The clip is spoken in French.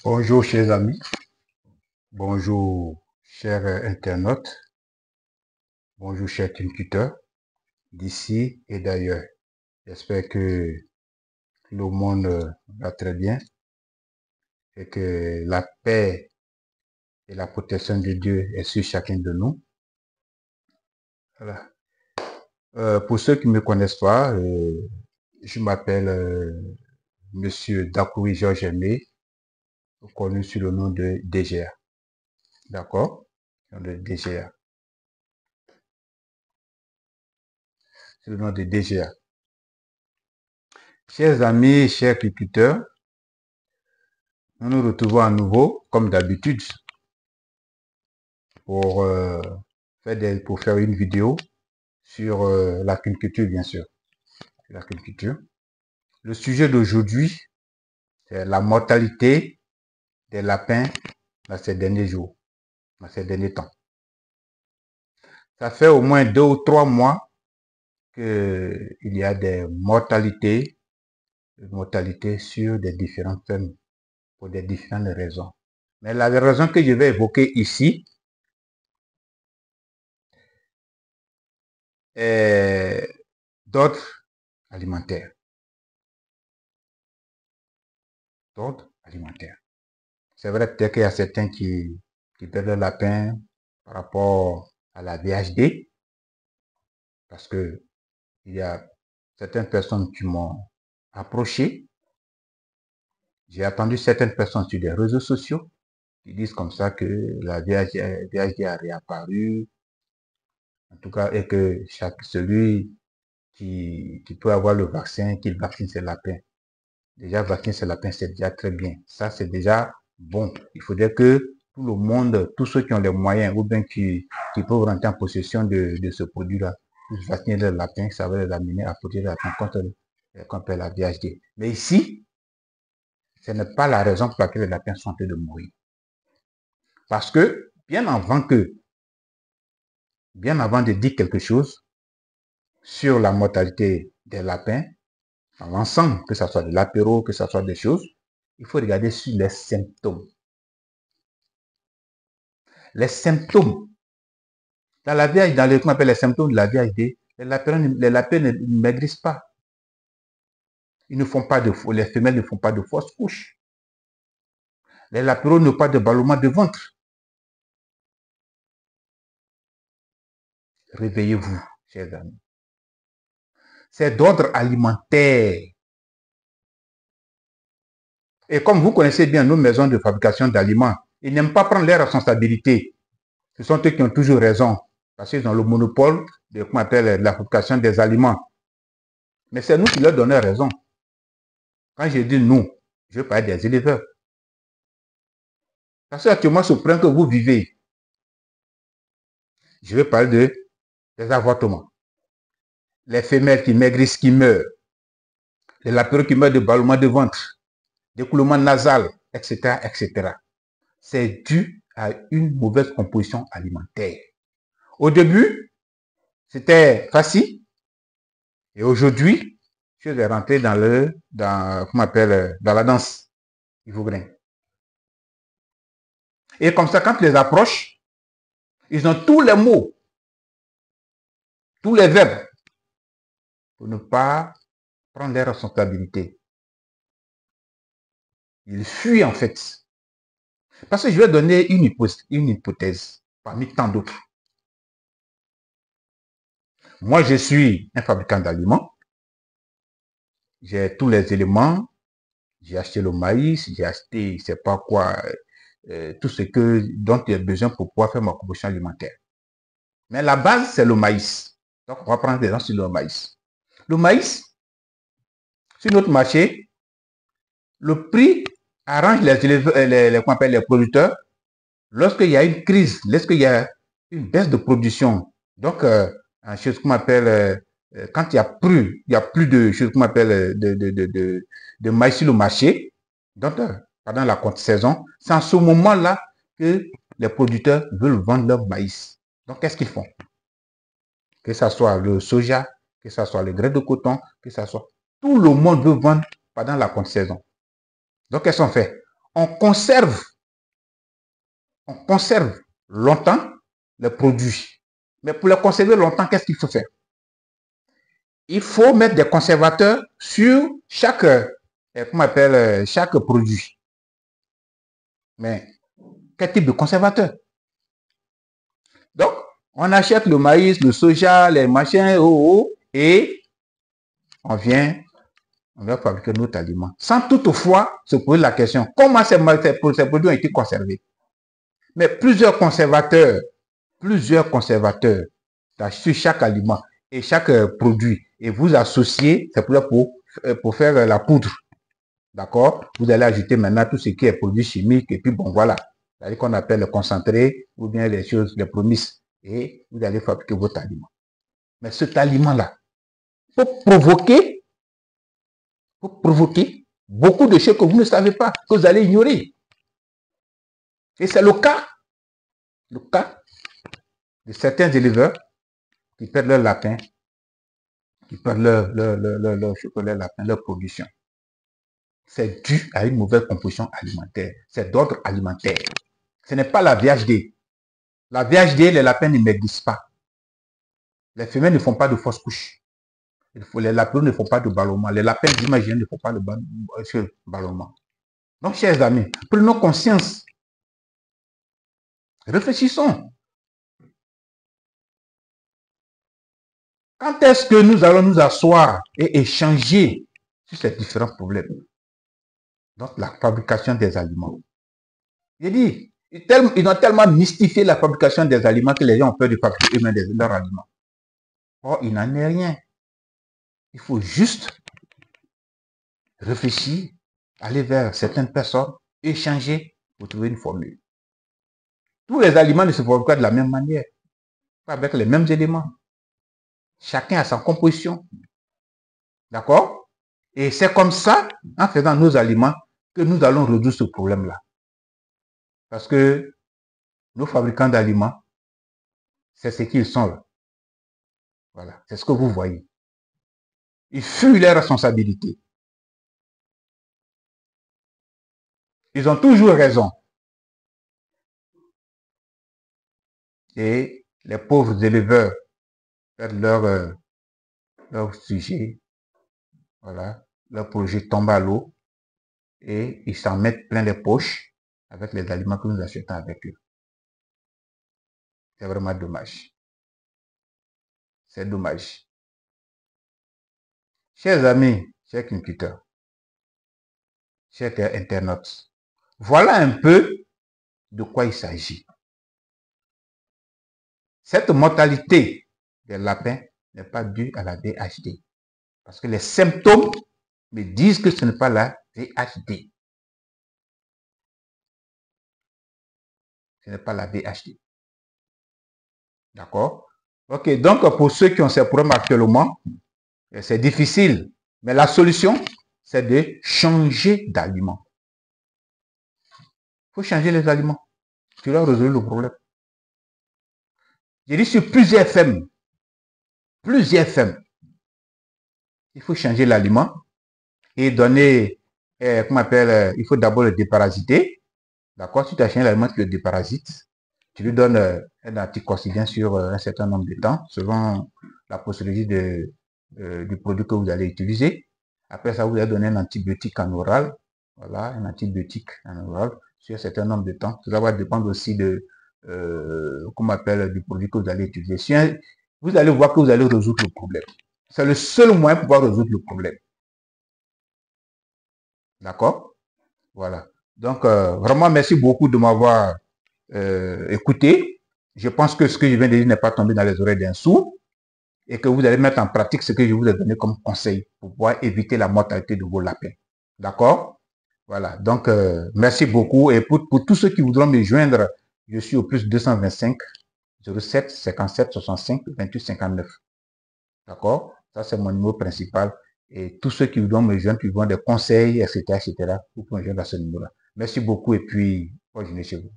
Bonjour chers amis, bonjour chers internautes, bonjour chers cultivateurs d'ici et d'ailleurs. J'espère que le monde va très bien et que la paix et la protection de Dieu est sur chacun de nous. Voilà. Pour ceux qui ne me connaissent pas, je m'appelle Monsieur Dakoui Georges Aimé, connu sous le nom de DGA. D'accord? Le DGA. C'est le nom de DGA. Chers amis, chers cultivateurs, nous nous retrouvons à nouveau, comme d'habitude, pour faire une vidéo sur la culture, bien sûr. La culture. Le sujet d'aujourd'hui, c'est la mortalité des lapins dans ces derniers jours, dans ces derniers temps. Ça fait au moins 2 ou 3 mois qu'il y a des mortalités sur des différentes fermes, pour des différentes raisons. Mais la raison que je vais évoquer ici est d'ordre alimentaire. D'ordre alimentaire. C'est vrai peut-être qu'il y a certains qui perdent le lapin par rapport à la VHD, parce que il y a certaines personnes qui m'ont approché. J'ai attendu certaines personnes sur les réseaux sociaux qui disent comme ça que la VHD a réapparu, en tout cas, et que celui qui peut avoir le vaccin, qu'il vaccine ses lapins. Déjà, vacciner ses lapins, c'est déjà très bien. Ça, c'est déjà bon. Il faudrait que tout le monde, tous ceux qui ont les moyens ou bien qui peuvent rentrer en possession de ce produit-là, puissent vacciner leurs lapins, ça va les amener à protéger les lapins contre la VHD. Mais ici, ce n'est pas la raison pour laquelle les lapins sont en train de mourir. Parce que, bien avant de dire quelque chose sur la mortalité des lapins, dans l'ensemble, que ce soit de l'apéro, que ce soit des choses, il faut regarder sur les symptômes. Les symptômes. Dans la VHD, dans qu'on appelle les symptômes de la VHD, les lapins ne maigrissent pas. Ils ne font pas les femelles ne font pas de fausses couches. Les lapéros n'ont pas de ballonnement de ventre. Réveillez-vous, chers amis. C'est d'ordre alimentaire. Et comme vous connaissez bien nos maisons de fabrication d'aliments, ils n'aiment pas prendre leurs responsabilités. Ce sont eux qui ont toujours raison, parce qu'ils ont le monopole de ce qu'on appelle la fabrication des aliments. Mais c'est nous qui leur donnons raison. Quand je dis nous, je parle des éleveurs. Parce que actuellement, ce problème que vous vivez, je vais parler des avortements. Les femelles qui maigrissent, qui meurent. Les lapéros qui meurent de ballonnement de ventre, d'écoulement nasal, etc., etc. C'est dû à une mauvaise composition alimentaire. Au début, c'était facile. Et aujourd'hui, je vais rentrer dans la danse ivoirienne. Et comme ça, quand tu les approches, ils ont tous les mots, tous les verbes, pour ne pas prendre les responsabilités. Ils fuient en fait. Parce que je vais donner une hypothèse parmi tant d'autres. Moi, je suis un fabricant d'aliments. J'ai tous les éléments. J'ai acheté le maïs, j'ai acheté, je sais pas quoi, tout ce dont il y a besoin pour pouvoir faire ma composition alimentaire. Mais la base, c'est le maïs. Donc, on va prendre des gens sur le maïs. Le maïs, sur notre marché, le prix arrange les producteurs lorsqu'il y a une crise, lorsqu'il y a une baisse de production. Donc, une chose qu'on appelle, quand il y a plus de choses qu'on appelle de maïs sur le marché, donc pendant la contre-saison, c'est en ce moment-là que les producteurs veulent vendre leur maïs. Donc, qu'est-ce qu'ils font? Que ce soit le soja, que ce soit le grain de coton, que ce soit... Tout le monde veut vendre pendant la contre-saison. Donc, qu'est-ce qu'on fait? on conserve longtemps les produits. Mais pour les conserver longtemps, qu'est-ce qu'il faut faire? Il faut mettre des conservateurs sur chaque, chaque produit. Mais quel type de conservateur? Donc, on achète le maïs, le soja, les machins, et on va fabriquer notre aliment. Sans toutefois se poser la question, comment ces produits ont été conservés? Mais plusieurs conservateurs sur chaque aliment et chaque produit, et vous associez, c'est pour faire la poudre. D'accord? Vous allez ajouter maintenant tout ce qui est produit chimique, et puis bon, voilà. C'est-à-dire qu'on appelle le concentré, ou bien les choses, les promises, et vous allez fabriquer votre aliment. Mais cet aliment-là peut provoquer beaucoup de choses que vous ne savez pas, que vous allez ignorer. Et c'est le cas de certains éleveurs qui perdent leur lapin, qui perdent leur chocolat lapin, leur production. C'est dû à une mauvaise composition alimentaire. C'est d'ordre alimentaire. Ce n'est pas la VHD. La VHD, les lapins ne maigrissent pas. Les femelles ne font pas de fausses couches. Les lapins ne font pas de ballonnement. Les lapins d'imagine ne font pas de ballonnement. Donc, chers amis, prenons conscience. Réfléchissons. Quand est-ce que nous allons nous asseoir et échanger sur ces différents problèmes? Donc, la fabrication des aliments. J'ai dit, ils ont tellement mystifié la fabrication des aliments que les gens ont peur de fabriquer eux-mêmes leurs aliments. Or, il n'en est rien. Il faut juste réfléchir, aller vers certaines personnes, échanger pour trouver une formule. Tous les aliments ne se fabriquent pas de la même manière, pas avec les mêmes éléments. Chacun a sa composition. D'accord? Et c'est comme ça, en faisant nos aliments, que nous allons résoudre ce problème-là. Parce que nos fabricants d'aliments, c'est ce qu'ils sont là. Voilà, c'est ce que vous voyez. Ils fuient leurs responsabilités. Ils ont toujours raison. Et les pauvres éleveurs perdent leur sujet. Voilà, leur projet tombe à l'eau. Et ils s'en mettent plein les poches avec les aliments que nous achetons avec eux. C'est vraiment dommage. C'est dommage. Chers amis, chers culteurs, chers internautes, voilà un peu de quoi il s'agit. Cette mortalité des lapins n'est pas due à la VHD. Parce que les symptômes me disent que ce n'est pas la VHD. Ce n'est pas la VHD. D'accord? Ok, donc pour ceux qui ont ces problèmes actuellement, c'est difficile. Mais la solution, c'est de changer d'aliment. Il faut changer les aliments. Tu vas résoudre le problème. J'ai dit sur plusieurs fermes. Il faut changer l'aliment et donner, il faut d'abord le déparasiter. D'accord? Si tu as changé l'aliment, tu le déparasites. Tu lui donnes un anticoagulant sur un certain nombre de temps, selon la posologie du produit que vous allez utiliser. Après ça, vous allez donner un antibiotique en oral. Voilà, un antibiotique en oral sur un certain nombre de temps. Cela va dépendre aussi du produit que vous allez utiliser. Vous allez voir que vous allez résoudre le problème. C'est le seul moyen pour pouvoir résoudre le problème. D'accord? Voilà. Donc, vraiment, merci beaucoup de m'avoir écouté. Je pense que ce que je viens de dire n'est pas tombé dans les oreilles d'un sourd et que vous allez mettre en pratique ce que je vous ai donné comme conseil pour pouvoir éviter la mortalité de vos lapins. D'accord? Voilà. Donc, merci beaucoup. Et pour tous ceux qui voudront me joindre, je suis au plus 225 07 57 65 28 59. D'accord? Ça, c'est mon numéro principal. Et tous ceux qui voudront me joindre, qui voudront des conseils, etc., vous pouvez me joindre à ce numéro-là. Merci beaucoup et puis, bonne journée chez vous.